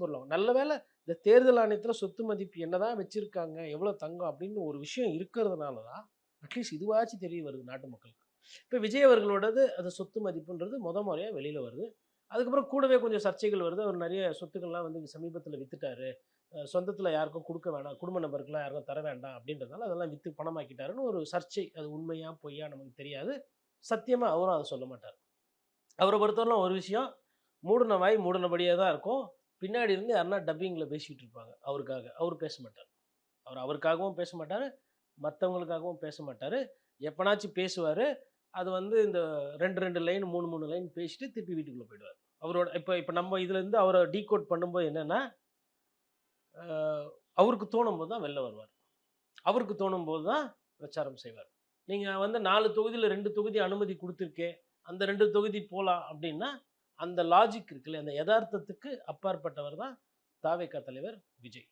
பொருளாகும். நல்ல வேளை இந்த தேர்தல் ஆணையத்தில சொத்து மதிப்பு என்னதான் வச்சிருக்காங்க, எவ்வளோ தங்கம் அப்படின்னு ஒரு விஷயம் இருக்கிறதுனால தான், அட்லீஸ்ட் இதுவாச்சும் தெரிய வருது நாட்டு மக்களுக்கு. இப்ப விஜய் அவர்களோடது அது சொத்து மதிப்புன்றது முறையா வெளியில வருது. அதுக்கப்புறம் கூடவே கொஞ்சம் சர்ச்சைகள் வருது. அவர் நெறைய சொத்துக்கள்லாம் வந்து சமீபத்தில வித்துட்டாரு. சொந்தத்தில யாருக்கும் குடுக்க வேணாம். குடும்ப நபருக்குலாம் யாருக்கும் தர வேண்டாம் அப்படின்றதுனால அதெல்லாம் வித்து பணமாக்கிட்டாருன்னு ஒரு சர்ச்சை. அது உண்மையா, பொய்யா நமக்கு தெரியாது. சத்தியமா அவரும் அத சொல்ல மாட்டாரு. அவர பொறுத்தவரையிலும் ஒரு விஷயம், மூடுன வாய் மூடுனபடியே தான் இருக்கும். பின்னாடி இருந்து யாருனா டப்பிங்ல பேசிட்டு இருப்பாங்க அவருக்காக. அவரு பேச மாட்டாரு. அவரு அவருக்காகவும் பேச மாட்டாரு. மத்தவங்களுக்காகவும் பேச மாட்டாரு. எப்பனாச்சும் பேசுவாரு. அது வந்து இந்த 2, 2 லைன் 3, 3 லைன் பேசிட்டு திருப்பி வீட்டுக்குள்ள போயிடுவாரு. அவரோட இப்ப இப்ப நம்ம இதுலருந்து அவர டீகோட் பண்ணும்போது என்னன்னா, அ அவருக்கு தோணும்போது தான் வெளில வருவாரு. அவருக்கு தோணும்போது தான் பிரச்சாரம் செய்வார். நீங்க வந்து 4 தொகுதியில 2 தொகுதி அனுமதி குடுத்துருக்கேன். அந்த 2 தொகுதி போலாம் அப்டின்னா, அந்த லாஜிக் இருக்குல்ல, அந்த எதார்த்தத்துக்கு அப்பாற்பட்டவர் தான் த.வெ.க. தலைவர் விஜய்.